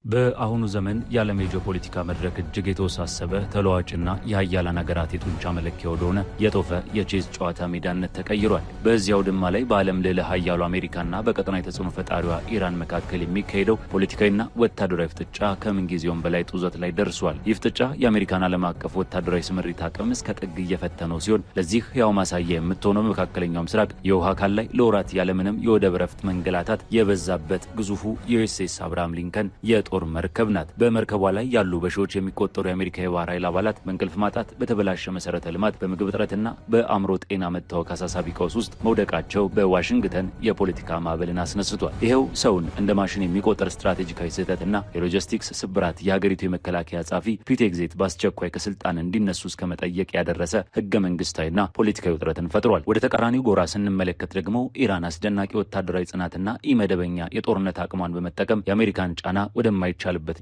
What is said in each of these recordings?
በአሁኑ ዘመን የዓለም የጂኦፖለቲካ መድረክ እጅግ የተወሳሰበ ተለዋዋጭና የሀያላን ሀገራት የጡንቻ መለኪያ ወደሆነ የጦፈ የቼዝ ጨዋታ ሜዳነት ተቀይሯል። በዚያው ድማ ላይ በዓለም ልዕለ ሀያሉ አሜሪካና በቀጠናዊ ተጽዕኖ ፈጣሪዋ ኢራን መካከል የሚካሄደው ፖለቲካዊና ወታደራዊ ፍጥጫ ከምንጊዜውም በላይ ጡዘት ላይ ደርሷል። ይህ ፍጥጫ የአሜሪካን ዓለም አቀፍ ወታደራዊ ስምሪት አቅም እስከ ጥግ እየፈተነው ሲሆን ለዚህ ሕያው ማሳያ የምትሆነው በመካከለኛው ምስራቅ የውሃ አካል ላይ ለወራት ያለምንም የወደብ ረፍት መንገላታት የበዛበት ግዙፉ የዩኤስኤስ አብርሃም ሊንከን የጦር መርከብ ናት። በመርከቧ ላይ ያሉ በሺዎች የሚቆጠሩ የአሜሪካ የባህር ኃይል አባላት በእንቅልፍ ማጣት፣ በተበላሸ መሰረተ ልማት፣ በምግብ እጥረትና በአእምሮ ጤና መታወክ አሳሳቢ ቀውስ ውስጥ መውደቃቸው በዋሽንግተን የፖለቲካ ማዕበልን አስነስቷል። ይሄው ሰውን እንደ ማሽን የሚቆጠር ስትራቴጂካዊ ስህተትና የሎጂስቲክስ ስብራት የሀገሪቱ የመከላከያ ጸሐፊ ፒት ሄግሴት በአስቸኳይ ከስልጣን እንዲነሱ እስከ መጠየቅ ያደረሰ ህገ መንግስታዊና ፖለቲካዊ ውጥረትን ፈጥሯል። ወደ ተቃራኒው ጎራ ስንመለከት ደግሞ ኢራን አስደናቂ ወታደራዊ ጽናትና ኢመደበኛ የጦርነት አቅሟን በመጠቀም የአሜሪካን ጫና ወደማይቻልበት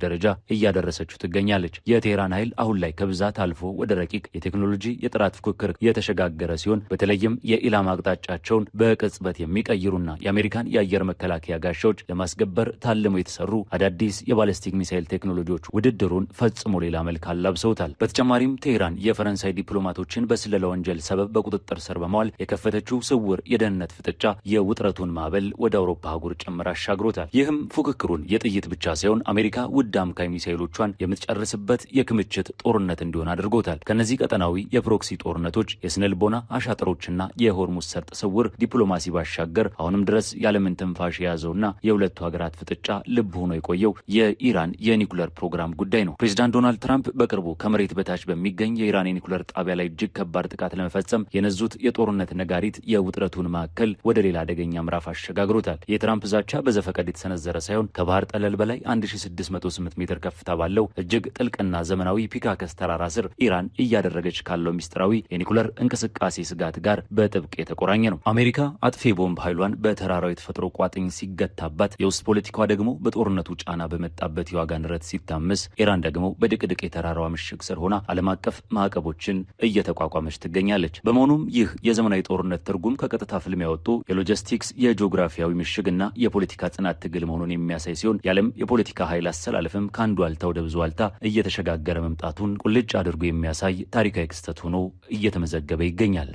ደረጃ እያደረሰችው ትገኛለች። የቴህራን ኃይል አሁን ላይ ከብዛት አልፎ ወደ ረቂቅ የቴክኖሎጂ የጥራት ፉክክር የተሸጋገረ ሲሆን በተለይም የኢላማ አቅጣጫቸውን በቅጽበት የሚቀይሩና የአሜሪካን የአየር መከላከያ ጋሻዎች ለማስገበር ታልመው የተሰሩ አዳዲስ የባለስቲክ ሚሳይል ቴክኖሎጂዎች ውድድሩን ፈጽሞ ሌላ መልክ አላብሰውታል። በተጨማሪም ቴህራን የፈረንሳይ ዲፕሎማቶችን በስለላ ወንጀል ሰበብ በቁጥጥር ስር በመዋል የከፈተችው ስውር የደህንነት ፍጥጫ የውጥረቱን ማዕበል ወደ አውሮፓ አህጉር ጭምር አሻግሮታል። ይህም ፉክክሩን የጥይት ብቻ ሳይሆን አሜሪካ ውድ አምካኝ ሚሳይሎቿን የምትጨርስበት የክምችት ጦርነት እንዲሆን አድርጎታል። ከነዚህ ቀጠናዊ የፕሮክሲ ጦርነቶች የስነልቦና አሻጥሮችና የሆርሙዝ ሰርጥ ስውር ዲፕሎማሲ ባሻገር አሁንም ድረስ ያለምን ትንፋሽ የያዘውና የሁለቱ ሀገራት ፍጥጫ ልብ ሆኖ የቆየው የኢራን የኒኩለር ፕሮግራም ጉዳይ ነው። ፕሬዚዳንት ዶናልድ ትራምፕ በቅርቡ ከመሬት በታች በሚገኝ የኢራን የኒኩለር ጣቢያ ላይ እጅግ ከባድ ጥቃት ለመፈጸም የነዙት የጦርነት ነጋሪት የውጥረቱን ማዕከል ወደ ሌላ አደገኛ ምዕራፍ አሸጋግሮታል። የትራምፕ ዛቻ በዘፈቀድ የተሰነዘረ ሳይሆን ከባህር ጠለል በላይ 1608 ሜትር ከፍታ ባለው እጅግ ጥልቅና ዘመናዊ ፒካከስ ተራራ ስር ኢራን እያደረገች ካለው ሚስጥራዊ የኒኩለር እንቅስቃሴ ስጋት ጋር በጥብቅ የተቆራኘ ነው። አሜሪካ አጥፊ ቦምብ ኃይሏን በተራራው የተፈጥሮ ቋጥኝ ሲገታባት፣ የውስጥ ፖለቲካዋ ደግሞ በጦርነቱ ጫና በመጣበት የዋጋ ንረት ሲታመስ፣ ኢራን ደግሞ በድቅድቅ የተራራዋ ምሽግ ስር ሆና ዓለም አቀፍ ማዕቀቦችን እየተቋቋመች ትገኛለች። በመሆኑም ይህ የዘመናዊ ጦርነት ትርጉም ከቀጥታ ፍልም ያወጡ የሎጂስቲክስ የጂኦግራፊያዊ ምሽግና የፖለቲካ ጽናት ትግል መሆኑን የሚያሳይ ሲሆን የዓለም የፖለቲካ ኃይል አሰላለፍም ከአንዱ አልታ ወደ ብዙ አልታ እየተሸጋገረ መምጣቱን ቁልጭ አድርጎ የሚያሳይ ታሪካዊ ክስተት ሆኖ እየተመዘገበ ይገኛል።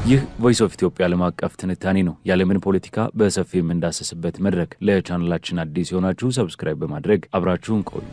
ይህ ቮይስ ኦፍ ኢትዮጵያ ዓለም አቀፍ ትንታኔ ነው። የዓለምን ፖለቲካ በሰፊው የምንዳሰስበት መድረክ። ለቻናላችን አዲስ የሆናችሁ ሰብስክራይብ በማድረግ አብራችሁን ቆዩ።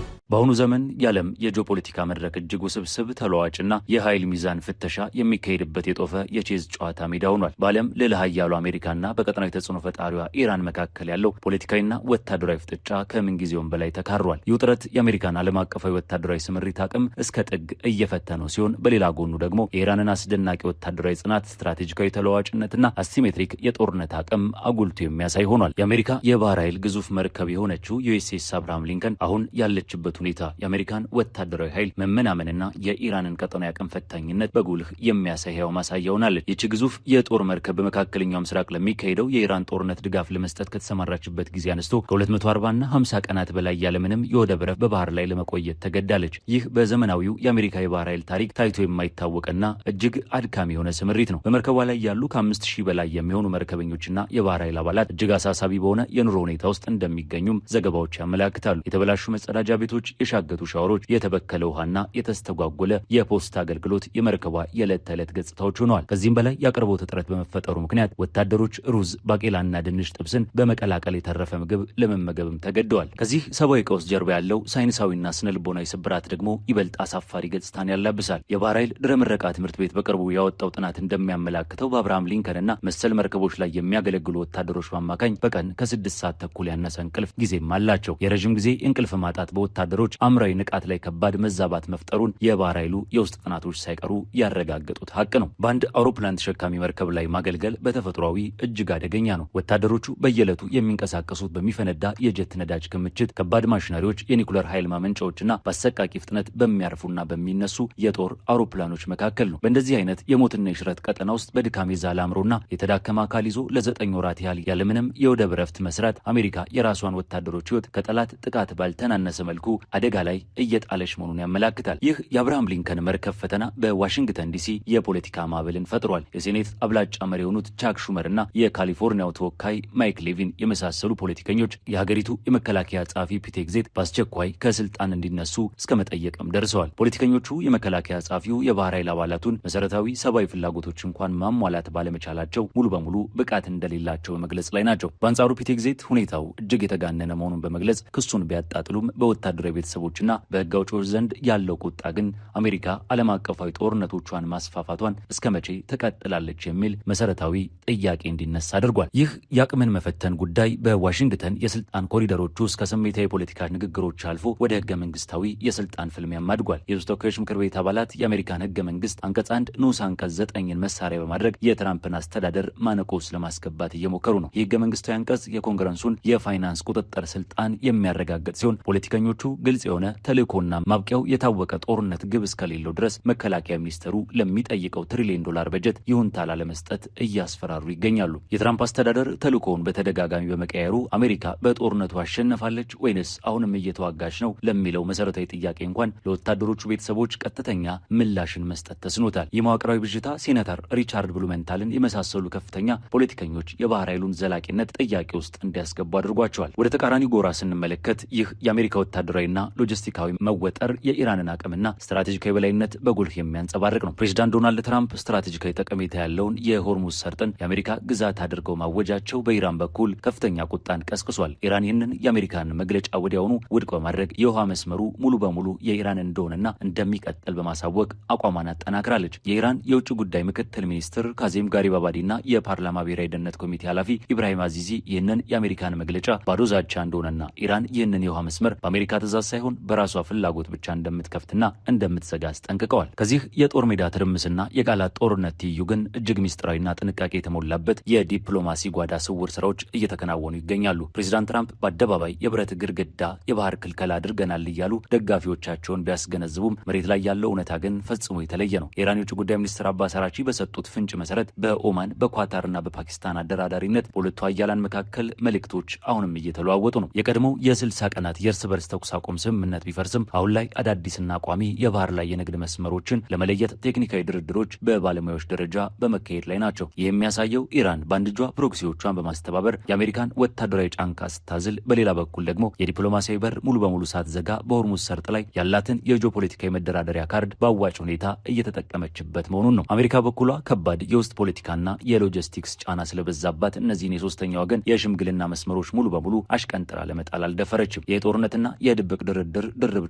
በአሁኑ ዘመን የዓለም የጂኦፖለቲካ መድረክ እጅግ ውስብስብ ተለዋዋጭና የኃይል ሚዛን ፍተሻ የሚካሄድበት የጦፈ የቼዝ ጨዋታ ሜዳ ሆኗል። በዓለም ልዕለ ሀያሉ አሜሪካና በቀጠናዊ ተጽዕኖ ፈጣሪዋ ኢራን መካከል ያለው ፖለቲካዊና ወታደራዊ ፍጥጫ ከምንጊዜውም በላይ ተካሯል። ይህ ውጥረት የአሜሪካን ዓለም አቀፋዊ ወታደራዊ ስምሪት አቅም እስከ ጥግ እየፈተነው ሲሆን፣ በሌላ ጎኑ ደግሞ የኢራንን አስደናቂ ወታደራዊ ጽናት፣ ስትራቴጂካዊ ተለዋዋጭነትና አሲሜትሪክ የጦርነት አቅም አጉልቶ የሚያሳይ ሆኗል። የአሜሪካ የባህር ኃይል ግዙፍ መርከብ የሆነችው ዩኤስኤስ አብርሃም ሊንከን አሁን ያለችበት ሁኔታ የአሜሪካን ወታደራዊ ኃይል መመናመንና የኢራንን ቀጠናዊ አቅም ፈታኝነት በጉልህ የሚያሳይ ሕያው ማሳያ ሆናለች። ይህች ግዙፍ የጦር መርከብ በመካከለኛው ምስራቅ ለሚካሄደው የኢራን ጦርነት ድጋፍ ለመስጠት ከተሰማራችበት ጊዜ አንስቶ ከ240ና 50 ቀናት በላይ ያለምንም የወደብ ረፍት በባህር ላይ ለመቆየት ተገዳለች። ይህ በዘመናዊው የአሜሪካ የባህር ኃይል ታሪክ ታይቶ የማይታወቅና እጅግ አድካሚ የሆነ ስምሪት ነው። በመርከቧ ላይ ያሉ ከ5000 በላይ የሚሆኑ መርከበኞችና የባህር ኃይል አባላት እጅግ አሳሳቢ በሆነ የኑሮ ሁኔታ ውስጥ እንደሚገኙም ዘገባዎች ያመላክታሉ። የተበላሹ መጸዳጃ ቤቶች፣ የሻገቱ ሻወሮች፣ የተበከለ ውሃና የተስተጓጎለ የፖስታ አገልግሎት የመርከቧ የዕለት ተዕለት ገጽታዎች ሆነዋል። ከዚህም በላይ የአቅርቦት እጥረት በመፈጠሩ ምክንያት ወታደሮች ሩዝ፣ ባቄላና ድንች ጥብስን በመቀላቀል የተረፈ ምግብ ለመመገብም ተገደዋል። ከዚህ ሰብአዊ ቀውስ ጀርባ ያለው ሳይንሳዊና ስነልቦናዊ ስብራት ደግሞ ይበልጥ አሳፋሪ ገጽታን ያላብሳል። የባህር ኃይል ድህረ ምረቃ ትምህርት ቤት በቅርቡ ያወጣው ጥናት እንደሚያመላክተው በአብርሃም ሊንከንና መሰል መርከቦች ላይ የሚያገለግሉ ወታደሮች በአማካኝ በቀን ከ6 ሰዓት ተኩል ያነሰ እንቅልፍ ጊዜም አላቸው። የረዥም ጊዜ እንቅልፍ ማጣት በወታደሮች አምራዊ ንቃት ላይ ከባድ መዛባት መፍጠሩን የባህር ኃይሉ የውስጥ ጥናቶች ሳይቀሩ ያረጋገጡት ሀቅ ነው። በአንድ አውሮፕላን ተሸካሚ መርከብ ላይ ማገልገል በተፈጥሯዊ እጅግ አደገኛ ነው። ወታደሮቹ በየዕለቱ የሚንቀሳቀሱት በሚፈነዳ የጀት ነዳጅ ክምችት፣ ከባድ ማሽነሪዎች፣ የኒኩለር ኃይል ማመንጫዎችና በአሰቃቂ ፍጥነት በሚያርፉና በሚነሱ የጦር አውሮፕላኖች መካከል ነው። በእንደዚህ አይነት የሞትና የሽረት ቀጠና ውስጥ በድካም የዛለ አእምሮና የተዳከመ አካል ይዞ ለ9 ወራት ያህል ያለምንም የወደብ ረፍት መስራት አሜሪካ የራሷን ወታደሮች ሕይወት ከጠላት ጥቃት ባልተናነሰ መልኩ አደጋ ላይ እየጣለች መሆኑን ያመላክታል። ይህ የአብርሃም ሊንከን መርከብ ፈተና በዋሽንግተን ዲሲ የፖለቲካ ማዕበልን ፈጥሯል። የሴኔት አብላጫ መሪ የሆኑት ቻክ ሹመር እና የካሊፎርኒያው ተወካይ ማይክ ሌቪን የመሳሰሉ ፖለቲከኞች የሀገሪቱ የመከላከያ ጸሐፊ ፒት ሄግሴት በአስቸኳይ ከስልጣን እንዲነሱ እስከ መጠየቅም ደርሰዋል። ፖለቲከኞቹ የመከላከያ ጸሐፊው የባህር ኃይል አባላቱን መሰረታዊ ሰብአዊ ፍላጎቶች እንኳን ማሟላት ባለመቻላቸው ሙሉ በሙሉ ብቃት እንደሌላቸው በመግለጽ ላይ ናቸው። በአንጻሩ ፒት ሄግሴት ሁኔታው እጅግ የተጋነነ መሆኑን በመግለጽ ክሱን ቢያጣጥሉም በወታደራዊ ቤተሰቦችና በህግ አውጪዎች ዘንድ ያለው ቁጣ ግን አሜሪካ ዓለም አቀፋዊ ጦርነቶቿን ማስፋፋቷን እስከ መቼ ትቀጥላለች የሚል መሰረታዊ ጥያቄ እንዲነሳ አድርጓል። ይህ የአቅምን መፈተን ጉዳይ በዋሽንግተን የስልጣን ኮሪደሮች ውስጥ ከስሜታዊ የፖለቲካ ንግግሮች አልፎ ወደ ህገ መንግስታዊ የስልጣን ፍልሚያም አድጓል። የህዝብ ተወካዮች ምክር ቤት አባላት የአሜሪካን ህገ መንግስት አንቀጽ 1 ንዑስ አንቀጽ 9ን መሳሪያ በማድረግ የትራምፕን አስተዳደር ማነቆ ውስጥ ለማስገባት እየሞከሩ ነው። የህገ መንግስታዊ አንቀጽ የኮንግረሱን የፋይናንስ ቁጥጥር ስልጣን የሚያረጋግጥ ሲሆን ፖለቲከኞቹ ግልጽ የሆነ ተልእኮና ማብቂያው የታወቀ ጦርነት ግብ እስከሌለው ድረስ መከላከያ ሚኒስተሩ ለሚጠይቀው $1 ትሪሊየን በጀት ይሁንታ ላለመስጠት እያስፈራሩ ይገኛሉ። የትራምፕ አስተዳደር ተልእኮውን በተደጋጋሚ በመቀየሩ አሜሪካ በጦርነቱ አሸነፋለች ወይንስ አሁንም እየተዋጋች ነው ለሚለው መሰረታዊ ጥያቄ እንኳን ለወታደሮቹ ቤተሰቦች ቀጥተኛ ምላሽን መስጠት ተስኖታል። የመዋቅራዊ ብዥታ ሴናተር ሪቻርድ ብሉመንታልን የመሳሰሉ ከፍተኛ ፖለቲከኞች የባህር ኃይሉን ዘላቂነት ጥያቄ ውስጥ እንዲያስገቡ አድርጓቸዋል። ወደ ተቃራኒ ጎራ ስንመለከት ይህ የአሜሪካ ወታደራዊና ሎጂስቲካዊ መወጠር የኢራንን አቅምና ስትራቴጂካዊ በላይነት በጉልህ የሚያንጸባርቅ ነው። ፕሬዚዳንት ዶናልድ ትራምፕ ስትራቴጂካዊ ጠቀሜታ ያለውን የሆርሙዝ ሰርጥን የአሜሪካ ግዛት አድርገው ማወጃቸው በኢራን በኩል ከፍተኛ ቁጣን ቀስቅሷል። ኢራን ይህንን የአሜሪካን መግለጫ ወዲያውኑ ውድቅ በማድረግ የውሃ መስመሩ ሙሉ በሙሉ የኢራን እንደሆነና እንደሚቀጥል በማሳወቅ አቋሟን አጠናክራለች። የኢራን የውጭ ጉዳይ ምክትል ሚኒስትር ካዜም ጋሪባባዲና የፓርላማ ብሔራዊ ደህንነት ኮሚቴ ኃላፊ ኢብራሂም አዚዚ ይህንን የአሜሪካን መግለጫ ባዶ ዛቻ እንደሆነና ኢራን ይህንን የውሃ መስመር በአሜሪካ ትዕዛዝ ሳይሆን በራሷ ፍላጎት ብቻ እንደምትከፍትና እንደምትዘጋ አስጠንቅቀዋል። ከዚህ የጦር ሜዳ ትርምስና የቃላት ጦርነት ትይዩ ግን እጅግ ሚስጥራዊና ጥንቃቄ የተሞላበት የዲፕሎማሲ ጓዳ ስውር ስራዎች እየተከናወኑ ይገኛሉ። ፕሬዚዳንት ትራምፕ በአደባባይ የብረት ግድግዳ የባህር ክልከላ አድርገናል እያሉ ደጋፊዎቻቸውን ቢያስገነዝቡም መሬት ላይ ያለው እውነታ ግን ፈጽሞ የተለየ ነው። የኢራን የውጭ ጉዳይ ሚኒስትር አባስ አራቺ በሰጡት ፍንጭ መሰረት በኦማን በኳታርና በፓኪስታን አደራዳሪነት በሁለቱ ሀያላን መካከል መልእክቶች አሁንም እየተለዋወጡ ነው። የቀድሞው የ60 ቀናት የእርስ በርስ ተኩስ አቁም ስምምነት ቢፈርስም አሁን ላይ አዳዲስና ቋሚ የባህር ላይ የንግድ መስመሮችን ለመለየት ቴክኒካዊ ድርድሮች በባለሙያዎች ደረጃ በመካሄድ ላይ ናቸው። ይህ የሚያሳየው ኢራን በአንድ እጇ ፕሮክሲዎቿን በማስተባበር የአሜሪካን ወታደራዊ ጫንቃ ስታዝል፣ በሌላ በኩል ደግሞ የዲፕሎማሲያዊ በር ሙሉ በሙሉ ሳትዘጋ በሆርሙዝ ሰርጥ ላይ ያላትን የጂኦፖለቲካዊ መደራደሪያ ካርድ በአዋጭ ሁኔታ እየተጠቀመችበት መሆኑን ነው። አሜሪካ በኩሏ ከባድ የውስጥ ፖለቲካና የሎጂስቲክስ ጫና ስለበዛባት እነዚህን የሶስተኛ ወገን የሽምግልና መስመሮች ሙሉ በሙሉ አሽቀንጥራ ለመጣል አልደፈረችም። የጦርነትና የድብቅ ድርድር ድርብ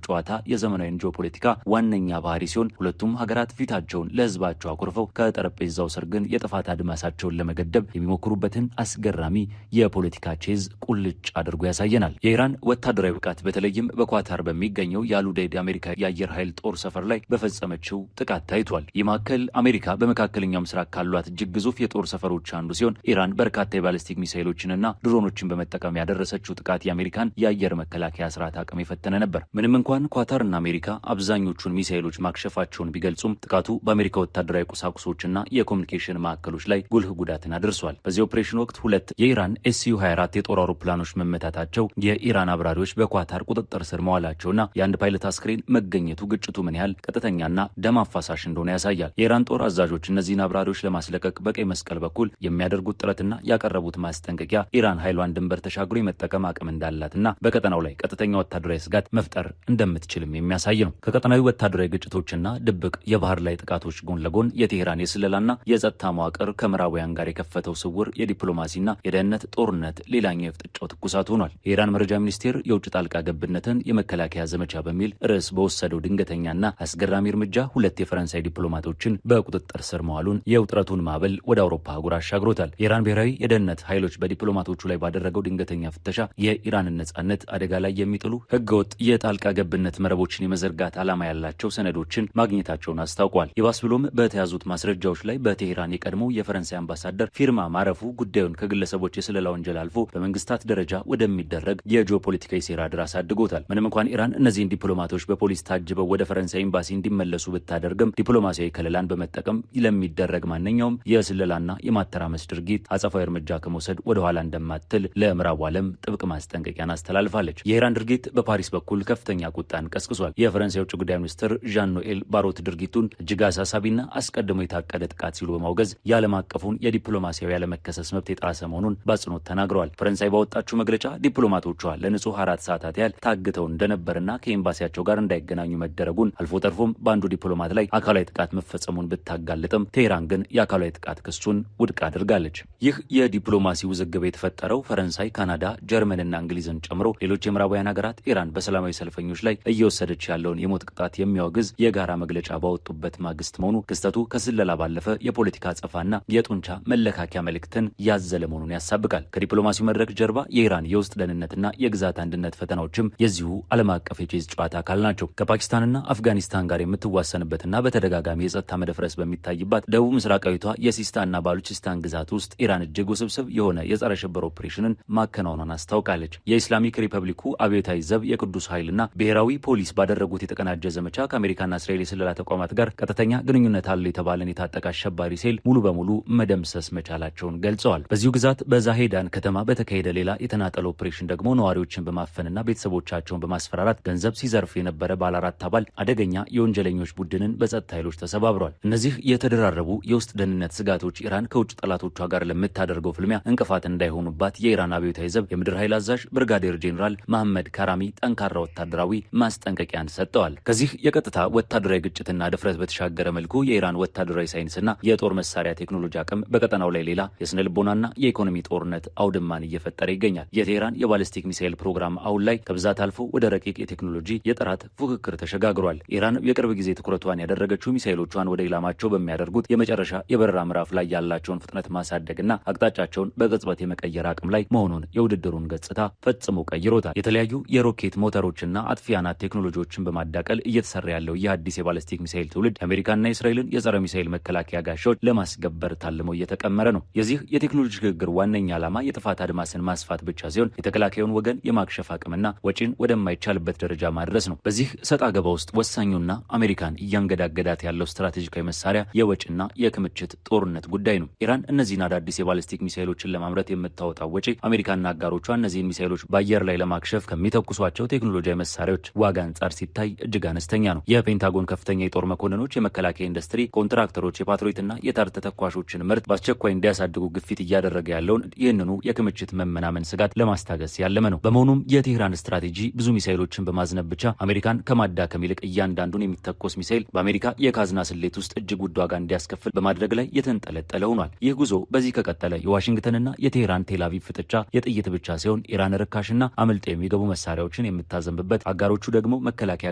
ጨዋታ የዘመናዊ ጂኦፖለቲካ ዋነኛ ባህሪ ሲሆን ሁለቱም ሀገራት ፊታቸውን ለህዝባቸው አኩርፈው ከጠረጴዛው ስር ግን የጥፋት አድማሳቸውን ለመገደብ የሚሞክሩበትን አስገራሚ የፖለቲካ ቼዝ ቁልጭ አድርጎ ያሳየናል። የኢራን ወታደራዊ ብቃት በተለይም በኳታር በሚገኘው የአሉዴድ የአሜሪካ የአየር ኃይል ጦር ሰፈር ላይ በፈጸመችው ጥቃት ታይቷል። ይህ ማዕከል አሜሪካ በመካከለኛው ምስራቅ ካሏት እጅግ ግዙፍ የጦር ሰፈሮች አንዱ ሲሆን ኢራን በርካታ የባሊስቲክ ሚሳይሎችንና ድሮኖችን በመጠቀም ያደረሰችው ጥቃት የአሜሪካን የአየር መከላከያ ስርዓት አቅም የፈተነ ነበር። ምንም እንኳን ኳታርና አሜሪካ አብዛኞቹን ሚሳይሎች ማክሸፋቸውን ቢገልጹም ጥቃቱ በአሜሪካ ወታደራዊ ቁሳቁሶችና የኮሚኒኬሽን ማዕከሎች ላይ ጉልህ ጉዳትን አድርሷል። በዚህ ኦፕሬሽን ወቅት ሁለት የኢራን ኤስዩ-24 የጦር አውሮፕላኖች መመታታቸው፣ የኢራን አብራሪዎች በኳታር ቁጥጥር ስር መዋላቸውና የአንድ ፓይለት አስክሬን መገኘቱ ግጭቱ ምን ያህል ቀጥተኛና ደም አፋሳሽ እንደሆነ ያሳያል። የኢራን ጦር አዛዦች እነዚህን አብራሪዎች ለማስለቀቅ በቀይ መስቀል በኩል የሚያደርጉት ጥረትና ያቀረቡት ማስጠንቀቂያ ኢራን ኃይሏን ድንበር ተሻግሮ የመጠቀም አቅም እንዳላትና በቀጠናው ላይ ቀጥተኛ ወታደራዊ ስጋት መፍጠር እንደምትችልም የሚያሳይ ነው። ከቀጠናዊ ወታደራዊ ግጭቶችና ድብቅ የባህር ላይ ጥቃቶች ጎን ለጎን የቴሄራን የስለላና የጸጥታ መዋቅር ከምዕራባውያን ጋር የከፈተው ስውር የዲፕሎማሲና የደህንነት ጦርነት ሌላኛው የፍጥጫው ትኩሳት ሆኗል። የኢራን መረጃ ሚኒስቴር የውጭ ጣልቃ ገብነትን የመከላከያ ዘመቻ በሚል ርዕስ በወሰደው ድንገተኛና አስገራሚ እርምጃ ሁለት የፈረንሳይ ዲፕሎማቶችን በቁጥጥር ስር መዋሉን የውጥረቱን ማዕበል ወደ አውሮፓ አህጉር አሻግሮታል። የኢራን ብሔራዊ የደህንነት ኃይሎች በዲፕሎማቶቹ ላይ ባደረገው ድንገተኛ ፍተሻ የኢራንን ነጻነት አደጋ ላይ የሚጥሉ ህገወጥ የጣልቃ ገብነት መረቦችን የመዘርጋት ዓላማ ያላቸው ሰነዶችን ማግኘታቸውን አስታውቋል። ይባስ ብሎም በተያዙት ማስረጃዎች ላይ በቴሄራን የቀድሞ የፈረንሳይ አምባሳደር ፊርማ ማረፉ ጉዳዩን ከግለሰቦች የስለላ ወንጀል አልፎ በመንግስታት ደረጃ ወደሚደረግ የጂኦፖለቲካዊ ሴራ ድረስ አድርጎታል። ምንም እንኳን ኢራን እነዚህን ዲፕሎማቶች በፖሊስ ታጅበው ወደ ፈረንሳይ ኤምባሲ እንዲመለሱ ብታደርግም ዲፕሎማሲያዊ ከለላን በመጠቀም ለሚደረግ ማንኛውም የስለላና የማተራመስ ድርጊት አጸፋዊ እርምጃ ከመውሰድ ወደ ኋላ እንደማትል ለምዕራቡ ዓለም ጥብቅ ማስጠንቀቂያን አስተላልፋለች። የኢራን ድርጊት በፓሪስ በኩል ከፍተኛ ቁጣን ቀስቅሷል። የፈረንሳይ ውጭ ጉዳይ ሚኒስትር ዣን ኖኤል ባሮት ድርጊቱን እጅግ አሳሳቢና አስቀድሞ የታቀደ ጥቃት ሲሉ በማውገዝ የዓለም አቀፉን የዲፕሎማሲያዊ ያለመከሰስ መብት የጣሰ መሆኑን በአጽንኦት ተናግረዋል። ፈረንሳይ ባወጣችው መግለጫ ዲፕሎማቶቿ ለንጹህ 4 ሰዓታት ያህል ታግተው እንደነበርና ከኤምባሲያቸው ጋር እንዳይገናኙ መደረጉን አልፎ ተርፎም በአንዱ ዲፕሎማት ላይ አካላዊ ጥቃት መፈጸሙን ብታጋልጥም ቴህራን ግን የአካላዊ ጥቃት ክሱን ውድቅ አድርጋለች። ይህ የዲፕሎማሲ ውዝግብ የተፈጠረው ፈረንሳይ፣ ካናዳ፣ ጀርመንና እንግሊዝን ጨምሮ ሌሎች የምዕራባውያን ሀገራት ኢራን በሰላማዊ ሰልፈኞች ላይ እየወሰደች ያለውን የሞት ቅጣት የሚያወግዝ የጋራ መግለጫ ባወጡበት ማግስት መሆኑ ክስተቱ ከስለላ ባለፈ የፖለቲካ አጸፋና የጡንቻ መለካኪያ መልእክትን ያዘለ መሆኑን ያሳብቃል። ከዲፕሎማሲው መድረክ ጀርባ የኢራን የውስጥ ደህንነትና የግዛት አንድነት ፈተናዎችም የዚሁ ዓለም አቀፍ የቼዝ ጨዋታ አካል ናቸው። ከፓኪስታንና አፍጋኒስታን ጋር የምትዋሰንበትና በተደጋጋሚ የጸጥታ መደፍረስ በሚታይባት ደቡብ ምስራቃዊቷ የሲስታንና ባሉቺስታን ግዛት ውስጥ ኢራን እጅግ ውስብስብ የሆነ የጸረ ሽብር ኦፕሬሽንን ማከናወኗን አስታውቃለች። የኢስላሚክ ሪፐብሊኩ አብዮታዊ ዘብ፣ የቅዱስ ኃይልና ብሔራዊ ፖሊስ ባደረጉት የተቀናጀ ዘመቻ ከአሜሪካና እስራኤል የስለላ ተቋማት ጋር ቀጥተኛ ግንኙነት አለው የተባለን የታጠቀ አሸባሪ ሴል ሙሉ በሙሉ መደምሰስ መቻላቸውን ገልጸዋል። በዚሁ ግዛት በዛሄዳን ከተማ በተካሄደ ሌላ የተናጠለ ኦፕሬሽን ደግሞ ነዋሪዎችን በማፈንና ቤተሰቦቻቸውን በማስፈራራት ገንዘብ ሲዘርፍ የነበረ ባለ 4 አባል አደገኛ የወንጀለኞች ቡድንን በጸጥታ ኃይሎች ተሰባብሯል። እነዚህ የተደራረቡ የውስጥ ደህንነት ስጋቶች ኢራን ከውጭ ጠላቶቿ ጋር ለምታደርገው ፍልሚያ እንቅፋት እንዳይሆኑባት የኢራን አብዮታዊ ዘብ የምድር ኃይል አዛዥ ብርጋዴር ጄኔራል መሐመድ ካራሚ ጠንካራ ወታደራዊ ማስጠንቀቂያን ሰጥተዋል። ከዚህ የቀጥታ ወታደራዊ ግጭትና ድፍረት በተሻገረ መልኩ የኢራን ወታደራዊ ሳይንስና የጦር መሳሪያ ቴክኖሎጂ አቅም በቀጠናው ላይ ሌላ የስነ ልቦናና የኢኮኖሚ ጦርነት አውድማን እየፈጠረ ይገኛል። የቴህራን የባሊስቲክ ሚሳኤል ፕሮግራም አሁን ላይ ከብዛት አልፎ ወደ ረቂቅ የቴክኖሎጂ የጥራት ፉክክር ተሸጋግሯል። ኢራን የቅርብ ጊዜ ትኩረቷን ያደረገችው ሚሳኤሎቿን ወደ ኢላማቸው በሚያደርጉት የመጨረሻ የበረራ ምዕራፍ ላይ ያላቸውን ፍጥነት ማሳደግና አቅጣጫቸውን በቅጽበት የመቀየር አቅም ላይ መሆኑን የውድድሩን ገጽታ ፈጽሞ ቀይሮታል። የተለያዩ የሮኬት ሞተሮችና አጥፊ አናት ቴክኖሎጂዎችን በማዳቀል እየተሰራ ያለው ይህ አዲስ የባሊስቲክ ሚሳኤል ትውልድ የአሜሪካና የእስራኤልን የጸረ ሚሳኤል መከላከያ ጋሻዎች ለማስገበር ታልሞ እየተቀመረ ነው። የዚህ የቴክኖሎጂ ሽግግር ዋነኛ ዓላማ የጥፋት አድማስን ማስፋት ብቻ ሲሆን የተከላካዩን ወገን የማክሸፍ አቅምና ወጪን ወደማይቻልበት ደረጃ ማድረስ ነው። በዚህ ሰጣ ገባ ውስጥ ወሳኙና አሜሪካን እያንገዳገዳት ያለው ስትራቴጂካዊ መሳሪያ የወጪና የክምችት ጦርነት ጉዳይ ነው። ኢራን እነዚህን አዳዲስ የባሊስቲክ ሚሳኤሎችን ለማምረት የምታወጣው ወጪ አሜሪካና አጋሮቿ እነዚህን ሚሳኤሎች በአየር ላይ ለማክሸፍ ከሚተኩሷቸው ቴክኖሎጂያዊ መሳሪያዎች ዋጋ አንጻር ሲታይ እጅግ አነስተኛ ነው። የፔንታጎን ከፍተኛ የጦር መኮንኖች፣ የመከላከያ ኢንዱስትሪ ኮንትራክተሮች የፓትሪዮትና የታርት ተኳሾችን ምርት በአስቸኳይ እንዲያሳድጉ ግፊት እያደረገ ያለውን ይህንኑ የክምችት መመናመን ስጋት ለማስታገስ ያለመ ነው። በመሆኑም የቴህራን ስትራቴጂ ብዙ ሚሳኤሎችን በማዝነብ ብቻ አሜሪካን ከማዳከም ይልቅ እያንዳንዱን የሚተኮስ ሚሳኤል በአሜሪካ የካዝና ስሌት ውስጥ እጅግ ውድ ዋጋ እንዲያስከፍል በማድረግ ላይ የተንጠለጠለ ሆኗል። ይህ ጉዞ በዚህ ከቀጠለ የዋሽንግተንና የቴህራን ቴልአቪቭ ፍጥጫ የጥይት ብቻ ሲሆን ኢራን ርካሽና አምልጦ የሚገቡ መሳሪያዎችን የምታዘንብበት፣ አጋሮቹ ደግሞ መከላከያ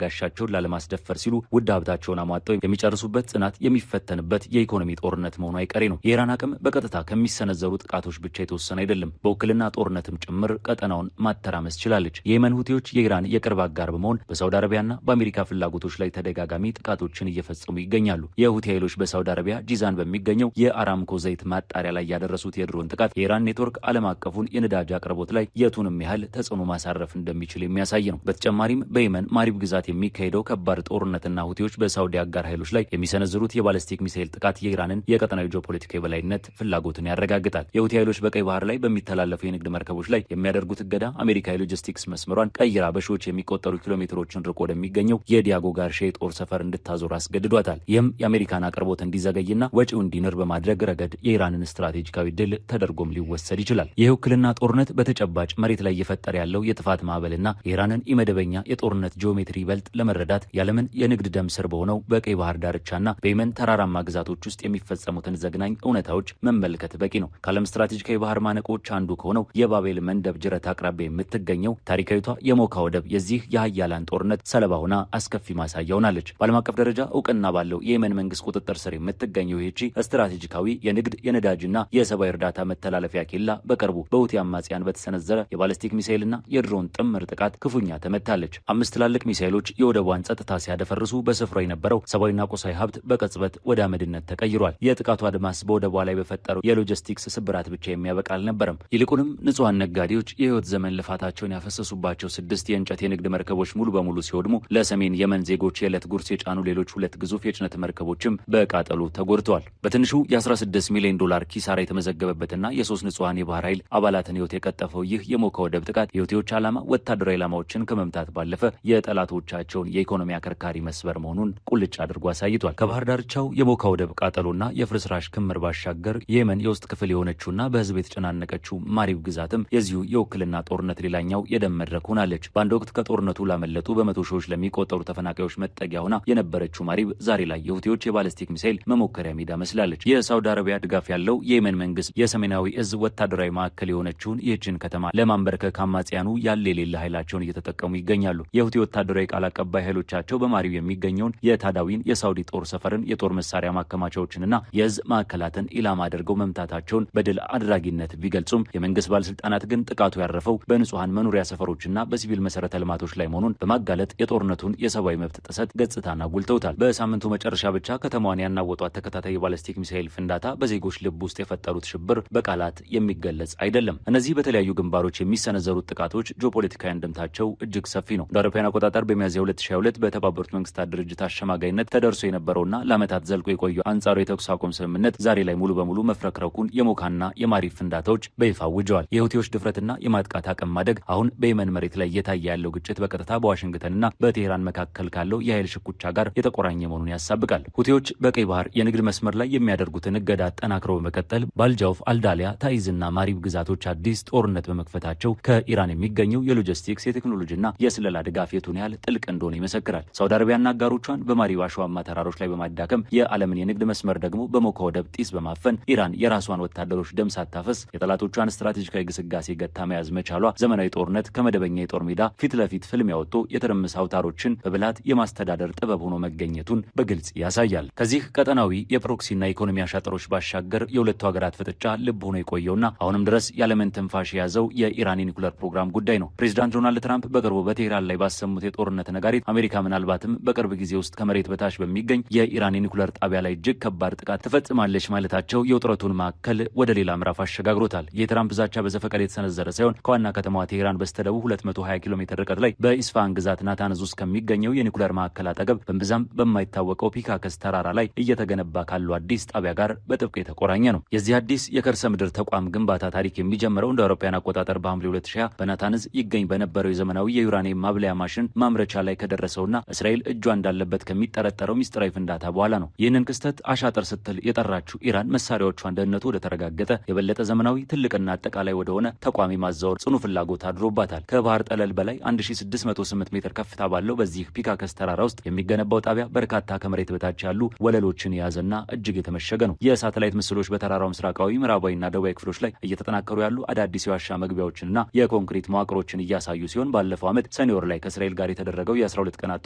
ጋሻቸውን ላለማስደፈር ሲሉ ውድ ሀብታቸውን አሟጠው የሚጨርሱበት፣ ጽናት የሚፈተንበት የኢኮኖሚ ጦርነት መሆኑ አይቀሬ ነው። የኢራን አቅም በቀጥታ ከሚሰነዘሩ ጥቃቶች ብቻ የተወሰነ አይደለም። በውክልና ጦርነትም ጭምር ቀጠናውን ማተራመስ ችላለች። የየመን ሁቲዎች የኢራን የቅርብ አጋር በመሆን በሳውዲ አረቢያና በአሜሪካ ፍላጎቶች ላይ ተደጋጋሚ ጥቃቶችን እየፈጸሙ ይገኛሉ። የሁቲ ኃይሎች በሳውዲ አረቢያ ጂዛን በሚገኘው የአራምኮ ዘይት ማጣሪያ ላይ ያደረሱት የድሮን ጥቃት የኢራን ኔትወርክ ዓለም አቀፉን የነዳጅ አቅርቦት ላይ የቱንም ያህል ተጽዕኖ ማሳረፍ እንደሚችል የሚያሳይ ነው። በተጨማሪም በየመን ማሪብ ግዛት የሚካሄደው ከባድ ጦርነትና ሁቲዎች በሳውዲ አጋር ኃይሎች ላይ የሚሰነዝሩት የባሊስቲክ ሚሳኤል ጥቃት የኢራንን የቀጠናዊ ጂኦፖለቲካ የበላይነት ፍላጎትን ያረጋግጣል። የሁቲ ኃይሎች በቀይ ባህር ላይ በሚተላለፉ የንግድ መርከቦች ላይ የሚያደርጉት እገዳ አሜሪካ የሎጂስቲክስ መስመሯን ቀይራ በሺዎች የሚቆጠሩ ኪሎ ሜትሮችን ርቆ ወደሚገኘው የዲያጎ ጋርሼ የጦር ሰፈር እንድታዞር አስገድዷታል። ይህም የአሜሪካን አቅርቦት እንዲዘገይና ወጪው እንዲንር በማድረግ ረገድ የኢራንን ስትራቴጂካዊ ድል ተደርጎም ሊወሰድ ይችላል። የውክልና ጦርነት በተጨባጭ መሬት ላይ እየፈጠረ ያለው የጥፋት ማዕበልና የኢራንን ኢመደበኛ የጦርነት ጂኦሜትሪ ይበልጥ ለመረዳት ያለምን የንግድ ደም ስር በሆነው በቀይ ባህር ዳርቻና በየመን ተራራማ ግዛቶች ውስጥ የሚፈጸሙትን ዘግናኝ እውነታዎች መመልከት በቂ ነው። ከዓለም ስትራቴጂካዊ ባህር ማነቆች አንዱ ከሆነው የባቤል መንደብ ጅረት አቅራቢያ የምትገኘው ታሪካዊቷ የሞካ ወደብ የዚህ የሀያላን ጦርነት ሰለባ ሆና አስከፊ ማሳያ ሆናለች። በዓለም አቀፍ ደረጃ እውቅና ባለው የየመን መንግስት ቁጥጥር ስር የምትገኘው ይህቺ ስትራቴጂካዊ የንግድ የነዳጅና የሰብአዊ እርዳታ መተላለፊያ ኬላ በቅርቡ በሁቲ አማጽያን በተሰነዘረ የባሊስቲክ ሚሳኤልና የድሮን ጥምር ጥቃት ክፉኛ ተመታለች። 5 ትላልቅ ሚሳኤሎች የወደቧን ጸጥታ ሲያደፈርሱ በስፍራው የነበረው ሰብአዊና ቁሳዊ ሀብት በቅጽበት ወደ አመድነት ተቀይሯል። የጥቃቱ አድማስ በወደቧ ላይ በፈጠረው የሎጂስቲክስ ስብራት ብቻ የሚያበቃ አልነበረም። ይልቁንም ንጹሐን ነጋዴዎች የህይወት ዘመን ልፋታቸውን ያፈሰሱባቸው 6 የእንጨት የንግድ መርከቦች ሙሉ በሙሉ ሲወድሙ ለሰሜን የመን ዜጎች የዕለት ጉርስ የጫኑ ሌሎች 2 ግዙፍ የጭነት መርከቦችም በቃጠሉ ተጎድተዋል። በትንሹ የ16 ሚሊዮን ዶላር ኪሳራ የተመዘገበበትና የ3 ንጹሐን የባህር ኃይል አባላትን ህይወት የቀጠፈው ይህ የሞካ ወደብ ጥቃት የሁቲዎች ዓላማ ወታደራዊ ዓላማ ኢላማዎችን ከመምታት ባለፈ የጠላቶቻቸውን የኢኮኖሚ አከርካሪ መስበር መሆኑን ቁልጭ አድርጎ አሳይቷል። ከባህር ዳርቻው የሞካ ወደብ ቃጠሎና የፍርስራሽ ክምር ባሻገር የየመን የውስጥ ክፍል የሆነችውና በህዝብ የተጨናነቀችው ማሪብ ግዛትም የዚሁ የውክልና ጦርነት ሌላኛው የደም መድረክ ሆናለች። በአንድ ወቅት ከጦርነቱ ላመለጡ በመቶ ሺዎች ለሚቆጠሩ ተፈናቃዮች መጠጊያ ሆና የነበረችው ማሪብ ዛሬ ላይ የሁቲዎች የባለስቲክ ሚሳይል መሞከሪያ ሜዳ መስላለች። የሳውዲ አረቢያ ድጋፍ ያለው የየመን መንግስት የሰሜናዊ እዝ ወታደራዊ ማዕከል የሆነችውን ይህችን ከተማ ለማንበርከክ አማጽያኑ ያለ የሌለ ኃይላቸውን እየተጠቀሙ ይገኛሉ። የሁቲ ወታደራዊ ቃል አቀባይ ኃይሎቻቸው በማሪብ የሚገኘውን የታዳዊን የሳውዲ ጦር ሰፈርን፣ የጦር መሳሪያ ማከማቻዎችንና የእዝ ማዕከላትን ኢላማ አድርገው መምታታቸውን በድል አድራጊነት ቢገልጹም የመንግስት ባለስልጣናት ግን ጥቃቱ ያረፈው በንጹሐን መኖሪያ ሰፈሮችና በሲቪል መሰረተ ልማቶች ላይ መሆኑን በማጋለጥ የጦርነቱን የሰብአዊ መብት ጥሰት ገጽታን አጉልተውታል። በሳምንቱ መጨረሻ ብቻ ከተማዋን ያናወጧት ተከታታይ የባለስቲክ ሚሳኤል ፍንዳታ በዜጎች ልብ ውስጥ የፈጠሩት ሽብር በቃላት የሚገለጽ አይደለም። እነዚህ በተለያዩ ግንባሮች የሚሰነዘሩት ጥቃቶች ጂኦፖለቲካዊ አንድምታቸው እጅግ ሰፊ ነው። እንደ አውሮፓውያን አቆጣጠር በሚያዝያ 2022 በተባበሩት መንግስታት ድርጅት አሸማጋይነት ተደርሶ የነበረውና ለዓመታት ዘልቆ የቆየው አንጻሩ የተኩስ አቁም ስምምነት ዛሬ ላይ ሙሉ በሙሉ መፍረክረኩን የሞካና የማሪብ ፍንዳታዎች በይፋ አውጀዋል። የሁቲዎች ድፍረትና የማጥቃት አቅም ማደግ አሁን በየመን መሬት ላይ እየታየ ያለው ግጭት በቀጥታ በዋሽንግተንና በቴህራን መካከል ካለው የኃይል ሽኩቻ ጋር የተቆራኘ መሆኑን ያሳብቃል። ሁቲዎች በቀይ ባህር የንግድ መስመር ላይ የሚያደርጉትን እገዳ አጠናክረው በመቀጠል በአልጃውፍ፣ አልዳሊያ፣ ታይዝና ማሪብ ግዛቶች አዲስ ጦርነት በመክፈታቸው ከኢራን የሚገኘው የሎጂስቲክስ የቴክኖሎጂና የስለላ ድጋፍ የቱን ያህል ጥልቅ እንደሆነ ይመሰክራል። ሳውዲ አረቢያና አጋሮቿን በማሪብ አሸዋማ ተራሮች ላይ በማዳከም የዓለምን የንግድ መስመር ደግሞ በሞካ ወደብ ጢስ በማፈን ኢራን የራሷን ወታደሮች ደም ሳታፈስ የጠላቶቿን ስትራቴጂካዊ ግስጋሴ ገታ መያዝ መቻሏ ዘመናዊ ጦርነት ከመደበኛ የጦር ሜዳ ፊት ለፊት ፍልሚያ ወጥቶ የትርምስ አውታሮችን በብልሃት የማስተዳደር ጥበብ ሆኖ መገኘቱን በግልጽ ያሳያል። ከዚህ ቀጠናዊ የፕሮክሲና ኢኮኖሚ አሻጥሮች ባሻገር የሁለቱ ሀገራት ፍጥጫ ልብ ሆኖ የቆየውና አሁንም ድረስ ያለምን ትንፋሽ የያዘው የኢራን የኒኩለር ፕሮግራም ጉዳይ ነው። ፕሬዚዳንት ዶናልድ ትራምፕ በቅርቡ በቴህራን ላይ ባሰሙት የጦርነት ነጋሪት አሜሪካ ምናልባትም በቅርብ ጊዜ ውስጥ ከመሬት በታች በሚገኝ የኢራን የኒኩለር ጣቢያ ላይ እጅግ ከባድ ጥቃት ትፈጽማለች ማለታቸው የውጥረቱን ማዕከል ወደ ሌላ ምዕራፍ አሸጋግሮታል። የትራምፕ ዛቻ በዘፈቀድ የተሰነዘረ ሳይሆን ከዋና ከተማዋ ቴህራን በስተደቡብ 220 ኪሎ ሜትር ርቀት ላይ በኢስፋሃን ግዛት ናታንዝ ውስጥ ከሚገኘው የኒኩለር ማዕከል አጠገብ በእምብዛም በማይታወቀው ፒካከስ ተራራ ላይ እየተገነባ ካለው አዲስ ጣቢያ ጋር በጥብቅ የተቆራኘ ነው። የዚህ አዲስ የከርሰ ምድር ተቋም ግንባታ ታሪክ የሚጀምረው እንደ አውሮፓውያን አቆጣጠር በሐምሌ 2020 በናታንዝ ይገኝ በነበረው የዘመናዊ የዩራኒየም ማብለያ ማሽን ማምረቻ ላይ ከደረሰውና እስራኤል እጇ እንዳለበት ከሚጠረጠረው ሚስጥራዊ ፍንዳታ በኋላ ነው። ይህንን ክስተት አሻጥር ስትል የጠራችው ኢራን መሳሪያዎቿን ደህንነቱ ወደ ተረጋገጠ የበለጠ ዘመናዊ ትልቅና አጠቃላይ ወደሆነ ተቋም የማዛወር ጽኑ ፍላጎት አድሮባታል። ከባህር ጠለል በላይ 1608 ሜትር ከፍታ ባለው በዚህ ፒካከስ ተራራ ውስጥ የሚገነባው ጣቢያ በርካታ ከመሬት በታች ያሉ ወለሎችን የያዘና እጅግ የተመሸገ ነው። የሳተላይት ምስሎች በተራራው ምስራቃዊ፣ ምዕራባዊና ደቡባዊ ክፍሎች ላይ እየተጠናከሩ ያሉ አዳዲስ የዋሻ መግቢያዎችንና የኮንክሪት መዋቅሮችን እያሳዩ ሲሆን ባለፈው ዓመት ሰኔ ወር ላይ ከእስራኤል ጋር የተደረገው የ12 ቀናት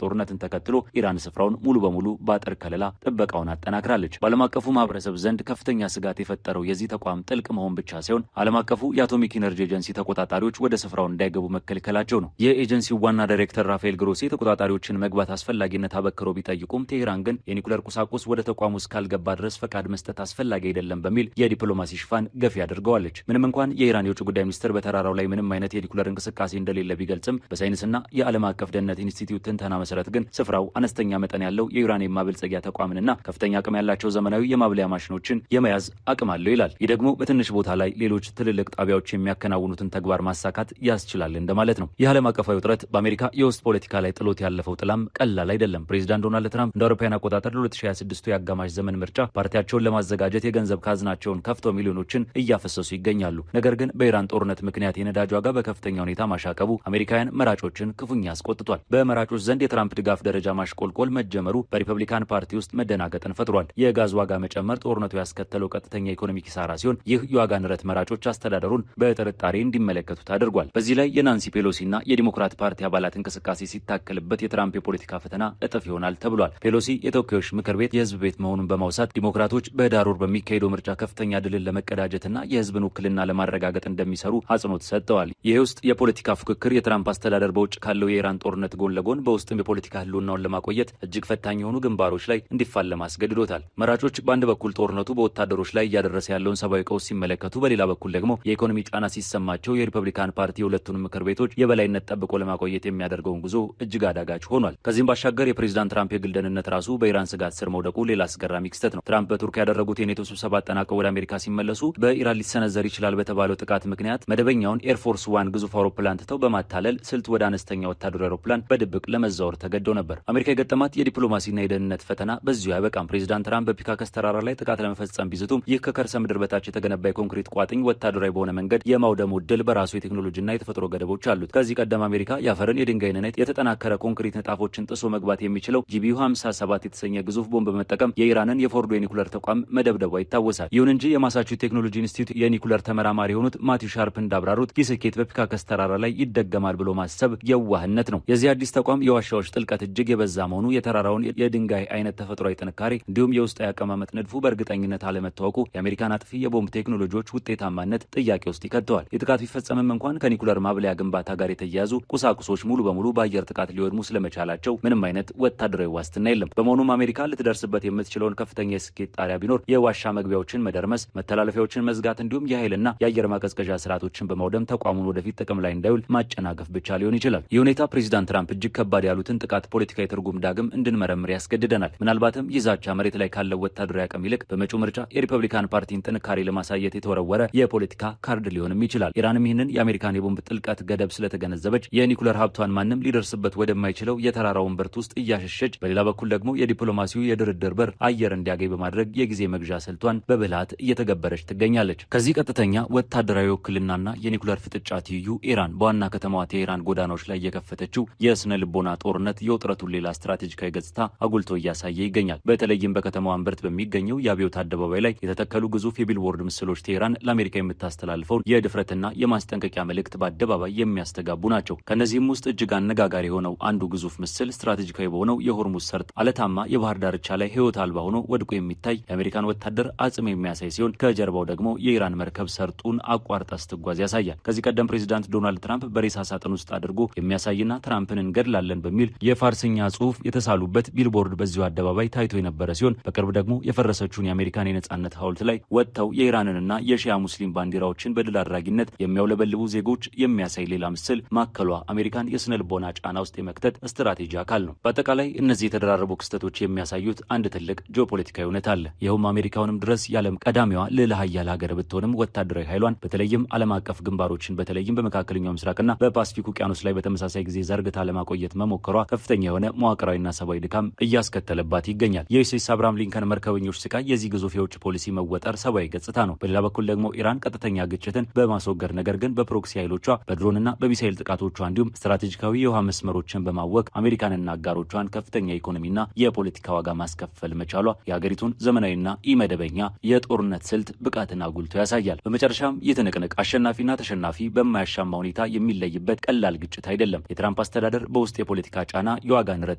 ጦርነትን ተከትሎ ኢራን ስፍራውን ሙሉ በሙሉ በአጥር ከለላ ጥበቃውን አጠናክራለች። በዓለም አቀፉ ማህበረሰብ ዘንድ ከፍተኛ ስጋት የፈጠረው የዚህ ተቋም ጥልቅ መሆን ብቻ ሳይሆን ዓለም አቀፉ የአቶሚክ ኢነርጂ ኤጀንሲ ተቆጣጣሪዎች ወደ ስፍራው እንዳይገቡ መከልከላቸው ነው። የኤጀንሲው ዋና ዳይሬክተር ራፋኤል ግሮሲ ተቆጣጣሪዎችን መግባት አስፈላጊነት አበክረው ቢጠይቁም ቴህራን ግን የኒኩለር ቁሳቁስ ወደ ተቋሙ እስካልገባ ድረስ ፈቃድ መስጠት አስፈላጊ አይደለም በሚል የዲፕሎማሲ ሽፋን ገፊ አድርገዋለች። ምንም እንኳን የኢራን የውጭ ጉዳይ ሚኒስትር በተራራው ላይ ምንም አይነት የኒኩለር እንቅስቃሴ እንደሌለ ቢገልጽም በሳይንስና የዓለም አቀፍ ደህንነት ኢንስቲትዩት ትንተና መሰረት ግን ስፍራው አነስተኛ መጠን ያለው የዩራኒየም ማበልጸጊያ ተቋምንና ከፍተኛ አቅም ያላቸው ዘመናዊ የማብለያ ማሽኖችን የመያዝ አቅም አለው ይላል። ይህ ደግሞ በትንሽ ቦታ ላይ ሌሎች ትልልቅ ጣቢያዎች የሚያከናውኑትን ተግባር ማሳካት ያስችላል እንደማለት ነው። የዓለም አቀፋዊ ውጥረት በአሜሪካ የውስጥ ፖለቲካ ላይ ጥሎት ያለፈው ጥላም ቀላል አይደለም። ፕሬዚዳንት ዶናልድ ትራምፕ እንደ አውሮፓውያን አቆጣጠር ለ2026 የአጋማሽ ዘመን ምርጫ ፓርቲያቸውን ለማዘጋጀት የገንዘብ ካዝናቸውን ከፍተው ሚሊዮኖችን እያፈሰሱ ይገኛሉ። ነገር ግን በኢራን ጦርነት ምክንያት የነዳጅ ዋጋ በከፍተኛ ሁኔታ ማሻቀቡ አሜሪካውያን መራጮችን ክፉኛ አስቆጥቷል። በመራጮች ዘንድ የትራምፕ ድጋፍ ደረጃ ማሽቆልቆል መጀመሩ በሪፐብሊካን ፓርቲ ውስጥ መደናገጥን ፈጥሯል። የጋዝ ዋጋ መጨመር ጦርነቱ ያስከተለው ቀጥተኛ ኢኮኖሚ ኪሳራ ሲሆን ይህ የዋጋ ንረት መራጮች አስተዳደሩን በጥርጣሬ እንዲመለከቱት አድርጓል። በዚህ ላይ የናንሲ ፔሎሲና የዲሞክራት ፓርቲ አባላት እንቅስቃሴ ሲታከልበት የትራምፕ የፖለቲካ ፈተና እጥፍ ይሆናል ተብሏል። ፔሎሲ የተወካዮች ምክር ቤት የህዝብ ቤት መሆኑን በማውሳት ዲሞክራቶች በህዳር ወር በሚካሄደው ምርጫ ከፍተኛ ድልን ለመቀዳጀትና የህዝብን ውክልና ለማረጋገጥ እንደሚሰሩ አጽንኦት ሰጥተዋል። ይህ ውስጥ የፖለቲካ ፉክክር የትራምፕ አስተዳደር በውጭ ካለው የኢራን ጦርነት ጎን ለጎን በውስጥም የፖለቲካ ህልውናውን ለማቆየት እጅግ ፈታኝ የሆኑ ግንባሮች ላይ እንዲፋለም አስገድዶታል። መራጮች በአንድ በኩል ጦርነቱ በወታደሮች ላይ እያደረሰ ያለውን ሰብአዊ ቀውስ ሲመለከቱ፣ በሌላ በኩል ደግሞ የኢኮኖሚ ጫና ሲሰማቸው የሪፐብሊካን ፓርቲ የሁለቱንም ምክር ቤቶች የበላይነት ጠብቆ ለማቆየት የሚያደርገውን ጉዞ እጅግ አዳጋች ሆኗል። ከዚህም ባሻገር የፕሬዚዳንት ትራምፕ የግል ደህንነት ራሱ በኢራን ስጋት ስር መውደቁ ሌላ አስገራሚ ክስተት ነው። ትራምፕ በቱርክ ያደረጉት የኔቶ ስብሰባ አጠናቀው ወደ አሜሪካ ሲመለሱ በኢራን ሊሰነዘር ይችላል በተባለው ጥቃት ምክንያት መደበኛውን ኤርፎርስ ዋን ግዙፍ አውሮፕላን ትተው በማታለል በማታለል ስልት ወደ አነስተኛ ወታደራዊ አውሮፕላን በድብቅ ለመዛወር ተገደው ነበር። አሜሪካ የገጠማት የዲፕሎማሲና የደህንነት ፈተና በዚሁ ያበቃም። ፕሬዚዳንት ትራምፕ በፒካከስ ተራራ ላይ ጥቃት ለመፈጸም ቢዝቱም ይህ ከከርሰ ምድር በታች የተገነባ የኮንክሪት ቋጥኝ ወታደራዊ በሆነ መንገድ የማውደሙ ዕድል በራሱ የቴክኖሎጂና የተፈጥሮ ገደቦች አሉት። ከዚህ ቀደም አሜሪካ የአፈርን የድንጋይንና የተጠናከረ ኮንክሪት ንጣፎችን ጥሶ መግባት የሚችለው ጂቢዩ 57 የተሰኘ ግዙፍ ቦምብ በመጠቀም የኢራንን የፎርዶ የኒኩለር ተቋም መደብደቧ ይታወሳል። ይሁን እንጂ የማሳቹሴትስ ቴክኖሎጂ ኢንስቲትዩት የኒኩለር ተመራማሪ የሆኑት ማቲው ሻርፕ እንዳብራሩት ይህ ስኬት በፒካከስ ተራራ ላይ ይደገማል ብሎ ማሰብ የዋህነት ነው። የዚህ አዲስ ተቋም የዋሻዎች ጥልቀት እጅግ የበዛ መሆኑ፣ የተራራውን የድንጋይ አይነት ተፈጥሯዊ ጥንካሬ እንዲሁም የውስጣዊ አቀማመጥ ንድፉ በእርግጠኝነት አለመታወቁ የአሜሪካን አጥፊ የቦምብ ቴክኖሎጂዎች ውጤታማነት ጥያቄ ውስጥ ይከተዋል። የጥቃት ቢፈጸምም እንኳን ከኒኩለር ማብለያ ግንባታ ጋር የተያያዙ ቁሳቁሶች ሙሉ በሙሉ በአየር ጥቃት ሊወድሙ ስለመቻላቸው ምንም አይነት ወታደራዊ ዋስትና የለም። በመሆኑም አሜሪካ ልትደርስበት የምትችለውን ከፍተኛ የስኬት ጣሪያ ቢኖር የዋሻ መግቢያዎችን መደርመስ፣ መተላለፊያዎችን መዝጋት እንዲሁም የኃይልና የአየር ማቀዝቀዣ ስርዓቶችን በማውደም ተቋሙን ወደፊት ጥቅም ላይ እንዳይውል ማጨናገፍ ብቻ ሊሆን ይችላል። ይህ ሁኔታ ፕሬዚዳንት ትራምፕ እጅግ ከባድ ያሉትን ጥቃት ፖለቲካዊ ትርጉም ዳግም እንድንመረምር ያስገድደናል። ምናልባትም ይህ ዛቻ መሬት ላይ ካለው ወታደራዊ አቅም ይልቅ በመጪው ምርጫ የሪፐብሊካን ፓርቲን ጥንካሬ ለማሳየት የተወረወረ የፖለቲካ ካርድ ሊሆንም ይችላል። ኢራንም ይህንን የአሜሪካን የቦምብ ጥልቀት ገደብ ስለተገነዘበች የኒኩለር ሀብቷን ማንም ሊደርስበት ወደማይችለው የተራራውን በርት ውስጥ እያሸሸች፣ በሌላ በኩል ደግሞ የዲፕሎማሲው የድርድር በር አየር እንዲያገኝ በማድረግ የጊዜ መግዣ ስልቷን በብልሃት እየተገበረች ትገኛለች። ከዚህ ቀጥተኛ ወታደራዊ ውክልናና የኒኩለር ፍጥጫ ትይዩ ኢራን በዋና ከተማዋ ቴሄራን ጎዳናዎች ላይ የከፈተችው የስነ ልቦና ጦርነት የውጥረቱን ሌላ ስትራቴጂካዊ ገጽታ አጉልቶ እያሳየ ይገኛል። በተለይም በከተማዋ እምብርት በሚገኘው የአብዮት አደባባይ ላይ የተተከሉ ግዙፍ የቢልቦርድ ምስሎች ቴሄራን ለአሜሪካ የምታስተላልፈውን የድፍረትና የማስጠንቀቂያ መልእክት በአደባባይ የሚያስተጋቡ ናቸው። ከእነዚህም ውስጥ እጅግ አነጋጋሪ የሆነው አንዱ ግዙፍ ምስል ስትራቴጂካዊ በሆነው የሆርሙዝ ሰርጥ አለታማ የባህር ዳርቻ ላይ ሕይወት አልባ ሆኖ ወድቆ የሚታይ የአሜሪካን ወታደር አጽም የሚያሳይ ሲሆን ከጀርባው ደግሞ የኢራን መርከብ ሰርጡን አቋርጣ ስትጓዝ ያሳያል። ከዚህ ቀደም ፕሬዚዳንት ዶናልድ ትራምፕ በሬሳ ሳጥን ውስጥ አድርጎ የሚያሳይና ትራምፕን እንገድላለን በሚል የፋርስኛ ጽሑፍ የተሳሉበት ቢልቦርድ በዚሁ አደባባይ ታይቶ የነበረ ሲሆን በቅርብ ደግሞ የፈረሰችውን የአሜሪካን የነጻነት ሐውልት ላይ ወጥተው የኢራንንና የሺያ ሙስሊም ባንዲራዎችን በድል አድራጊነት የሚያውለበልቡ ዜጎች የሚያሳይ ሌላ ምስል ማከሏ አሜሪካን የስነ ልቦና ጫና ውስጥ የመክተት ስትራቴጂ አካል ነው። በአጠቃላይ እነዚህ የተደራረቡ ክስተቶች የሚያሳዩት አንድ ትልቅ ጂኦፖለቲካዊ እውነት አለ። ይኸውም አሜሪካውንም ድረስ የዓለም ቀዳሚዋ ልዕለ ኃያል ሀገር ብትሆንም ወታደራዊ ኃይሏን በተለይም ዓለም አቀፍ ግንባሮችን በተለይም በመካከለኛው ምስራቅና በፓሲፊክ ውቅያኖስ ላይ በተመሳሳይ ጊዜ ዘርግታ ለማቆየት መሞከሯ ከፍተኛ የሆነ መዋቅራዊና ሰብአዊ ድካም እያስከተለባት ይገኛል። የዩኤስ አብርሃም ሊንከን መርከበኞች ስቃይ የዚህ ግዙፍ የውጭ ፖሊሲ መወጠር ሰብአዊ ገጽታ ነው። በሌላ በኩል ደግሞ ኢራን ቀጥተኛ ግጭትን በማስወገድ ነገር ግን በፕሮክሲ ኃይሎቿ በድሮንና በሚሳይል ጥቃቶቿ እንዲሁም ስትራቴጂካዊ የውሃ መስመሮችን በማወቅ አሜሪካንና አጋሮቿን ከፍተኛ የኢኮኖሚና የፖለቲካ ዋጋ ማስከፈል መቻሏ የሀገሪቱን ዘመናዊና ኢመደበኛ የጦርነት ስልት ብቃትን አጉልቶ ያሳያል። በመጨረሻም ይህ ትንቅንቅ አሸናፊና ተሸናፊ በማያሻማ ሁኔታ የሚለይበት ቀላል ግጭት አይደለም። የትራምፕ አስተዳደር በውስጥ የፖለቲካ ጫና፣ የዋጋ ንረትና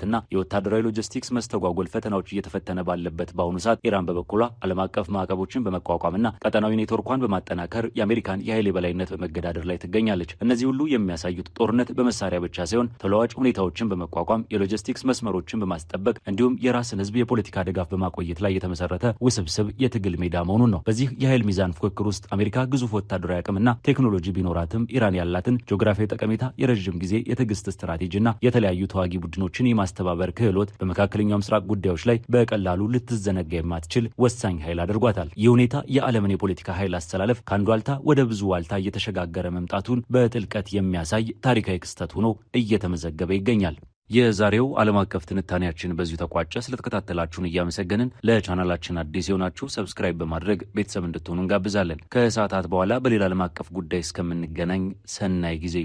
የወታደራዊ ሎጂስቲክስ መስተጓጎል ፈተናዎች እየተፈተነ ባለበት በአሁኑ ሰዓት ኢራን በበኩሏ ዓለም አቀፍ ማዕቀቦችን በመቋቋምና ቀጠናዊ ኔትወርኳን በማጠናከር የአሜሪካን የኃይል የበላይነት በመገዳደር ላይ ትገኛለች። እነዚህ ሁሉ የሚያሳዩት ጦርነት በመሳሪያ ብቻ ሳይሆን ተለዋጭ ሁኔታዎችን በመቋቋም የሎጂስቲክስ መስመሮችን በማስጠበቅ እንዲሁም የራስን ሕዝብ የፖለቲካ ድጋፍ በማቆየት ላይ የተመሰረተ ውስብስብ የትግል ሜዳ መሆኑን ነው። በዚህ የኃይል ሚዛን ፉክክር ውስጥ አሜሪካ ግዙፍ ወታደራዊ አቅምና ቴክኖሎጂ ቢኖራትም ኢራን ያላትን ጂኦግራፊያዊ ጠቀሜታ፣ የረዥም ጊዜ የትዕግስት ስትራቴጂና የተለያዩ ተዋጊ ቡድኖችን የማስተባበር ክህሎት በመካከለኛው ምስራቅ ጉዳዮች ላይ በቀላሉ ልትዘነጋ የማትችል ወሳኝ ኃይል አድርጓታል። ይህ ሁኔታ የዓለምን የፖለቲካ ኃይል አስተላለፍ ከአንዱ ዋልታ ወደ ብዙ ዋልታ እየተሸጋገረ መምጣቱን በጥልቀት የሚያሳይ ታሪካዊ ክስተት ሆኖ እየተመዘገበ ይገኛል። የዛሬው ዓለም አቀፍ ትንታኔያችን በዚሁ ተቋጨ። ስለተከታተላችሁን እያመሰገንን ለቻናላችን አዲስ የሆናችሁ ሰብስክራይብ በማድረግ ቤተሰብ እንድትሆኑ እንጋብዛለን። ከሰዓታት በኋላ በሌላ ዓለም አቀፍ ጉዳይ እስከምንገናኝ ሰናይ ጊዜ